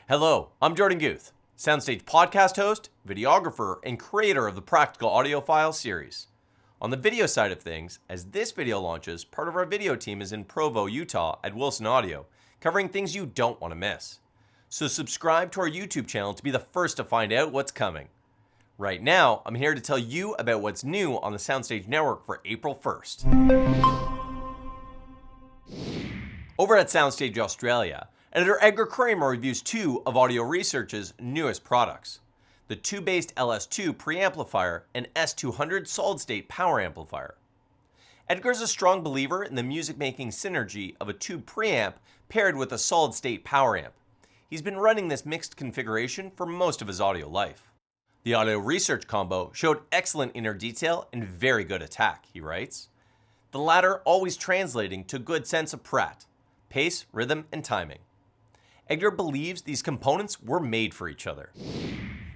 Hello, I'm Jordan Guth, SoundStage podcast host, videographer, and creator of the Practical Audiophile series. On the video side of things, as this video launches, part of our video team is in Provo, Utah at Wilson Audio, covering things you don't want to miss. So subscribe to our YouTube channel to be the first to find out what's coming. Right now, I'm here to tell you about what's new on the SoundStage network for April 1st. Over at SoundStage Australia, editor Edgar Kramer reviews two of Audio Research's newest products, the tube-based LS2 preamplifier and S200 solid-state power amplifier. Edgar is a strong believer in the music-making synergy of a tube preamp paired with a solid-state power amp. He's been running this mixed configuration for most of his audio life. The Audio Research combo showed excellent inner detail and very good attack, he writes. The latter always translating to good sense of Pratt, pace, rhythm, and timing. Edgar believes these components were made for each other.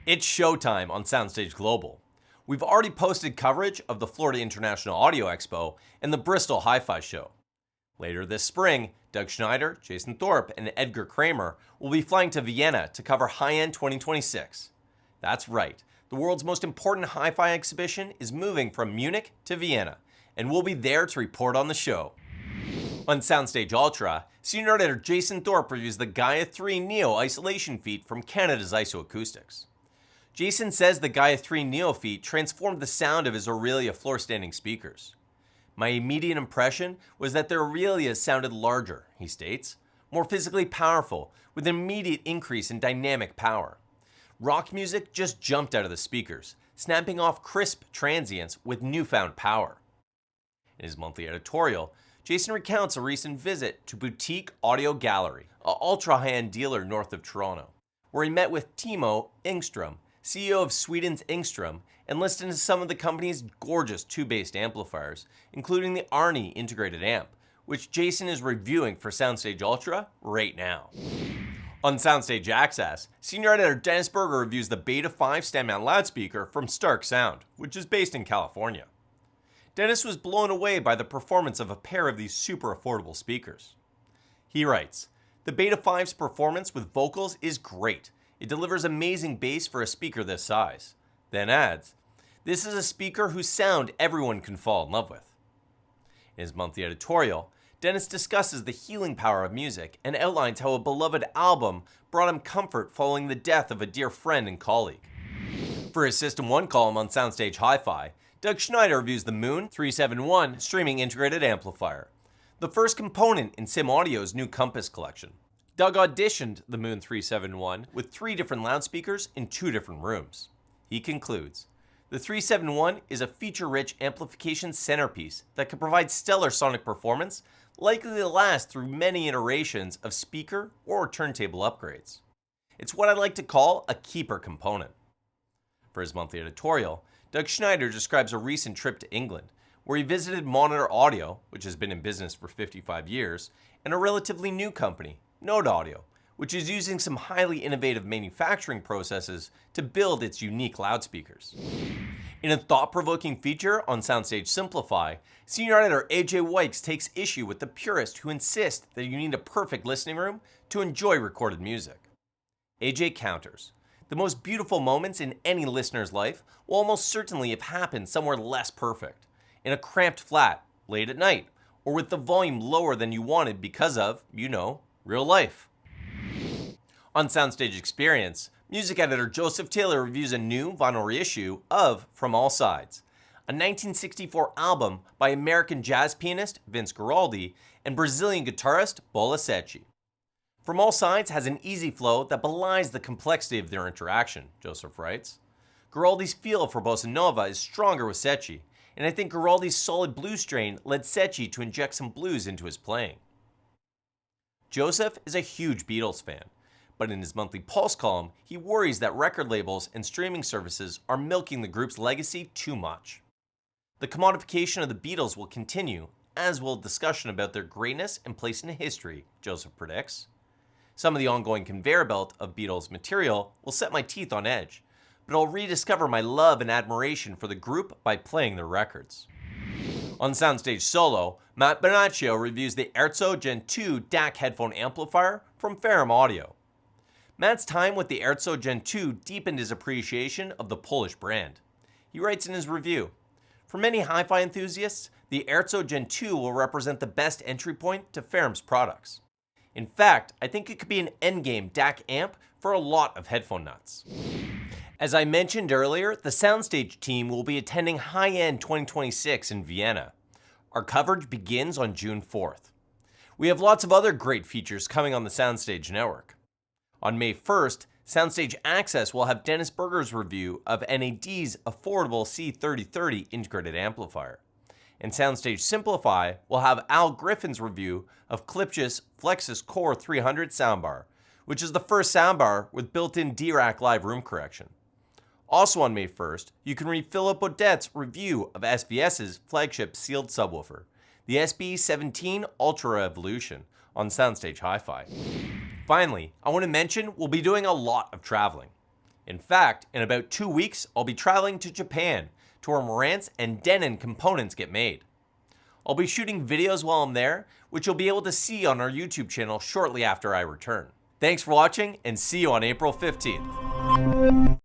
It's showtime on SoundStage Global. We've already posted coverage of the Florida International Audio Expo and the Bristol Hi-Fi Show. Later this spring, Doug Schneider, Jason Thorpe, and Edgar Kramer will be flying to Vienna to cover High-End 2026. That's right, the world's most important hi-fi exhibition is moving from Munich to Vienna, and we'll be there to report on the show. On SoundStage Ultra, senior editor Jason Thorpe reviews the Gaia 3 Neo isolation feat from Canada's ISOAcoustics. Jason says the Gaia 3 Neo feat transformed the sound of his Aurelia floor-standing speakers. My immediate impression was that the Aurelia sounded larger, he states, more physically powerful, with an immediate increase in dynamic power. Rock music just jumped out of the speakers, snapping off crisp transients with newfound power. In his monthly editorial, Jason recounts a recent visit to Boutique Audio Gallery, an ultra-high-end dealer north of Toronto, where he met with Timo Engström, CEO of Sweden's Engström, and listened to some of the company's gorgeous tube-based amplifiers, including the Arnie integrated amp, which Jason is reviewing for SoundStage Ultra right now. On SoundStage Access, senior editor Dennis Berger reviews the Beta 5 stand-mount loudspeaker from Stark Sound, which is based in California. Dennis was blown away by the performance of a pair of these super affordable speakers. He writes, "The Beta 5's performance with vocals is great. It delivers amazing bass for a speaker this size." Then adds, "This is a speaker whose sound everyone can fall in love with." In his monthly editorial, Dennis discusses the healing power of music and outlines how a beloved album brought him comfort following the death of a dear friend and colleague. For his System 1 column on SoundStage Hi-Fi, Doug Schneider reviews the Moon 371 streaming integrated amplifier, the first component in SimAudio's new Compass collection. Doug auditioned the Moon 371 with 3 different loudspeakers in 2 different rooms. He concludes, "The 371 is a feature-rich amplification centerpiece that can provide stellar sonic performance, likely to last through many iterations of speaker or turntable upgrades. It's what I like to call a keeper component." For his monthly editorial, Doug Schneider describes a recent trip to England, where he visited Monitor Audio, which has been in business for 55 years, and a relatively new company, Node Audio, which is using some highly innovative manufacturing processes to build its unique loudspeakers. In a thought-provoking feature on SoundStage Simplify, senior editor AJ Wykes takes issue with the purists who insist that you need a perfect listening room to enjoy recorded music. AJ counters, "The most beautiful moments in any listener's life will almost certainly have happened somewhere less perfect, in a cramped flat, late at night, or with the volume lower than you wanted because of, real life." On SoundStage Experience, music editor Joseph Taylor reviews a new vinyl reissue of From All Sides, a 1964 album by American jazz pianist Vince Guaraldi and Brazilian guitarist Bola Sete. From All Sides has an easy flow that belies the complexity of their interaction, Joseph writes. Guaraldi's feel for bossa nova is stronger with Sete, and I think Guaraldi's solid blues strain led Sete to inject some blues into his playing. Joseph is a huge Beatles fan, but in his monthly Pulse column, he worries that record labels and streaming services are milking the group's legacy too much. The commodification of the Beatles will continue, as will discussion about their greatness and place in history, Joseph predicts. Some of the ongoing conveyor belt of Beatles material will set my teeth on edge, but I'll rediscover my love and admiration for the group by playing their records. On SoundStage Solo, Matt Bonaccio reviews the Erzo Gen 2 DAC headphone amplifier from Ferrum Audio. Matt's time with the Erzo Gen 2 deepened his appreciation of the Polish brand. He writes in his review, "For many hi-fi enthusiasts, the Erzo Gen 2 will represent the best entry point to Ferrum's products. In fact, I think it could be an endgame DAC amp for a lot of headphone nuts." As I mentioned earlier, the SoundStage team will be attending High-End 2026 in Vienna. Our coverage begins on June 4th. We have lots of other great features coming on the SoundStage network. On May 1st, SoundStage Access will have Dennis Berger's review of NAD's affordable C3030 integrated amplifier. And SoundStage Simplify will have Al Griffin's review of Klipsch's Flexus Core 300 soundbar, which is the first soundbar with built-in D-Rack live room correction. Also on May 1st, you can read Philip Odette's review of SVS's flagship sealed subwoofer, the SB17 Ultra Evolution, on SoundStage Hi-Fi. Finally, I want to mention we'll be doing a lot of traveling. In fact, in about 2 weeks, I'll be traveling to Japan, to where Marantz and Denon components get made. I'll be shooting videos while I'm there, which you'll be able to see on our YouTube channel shortly after I return. Thanks for watching, and see you on April 15th.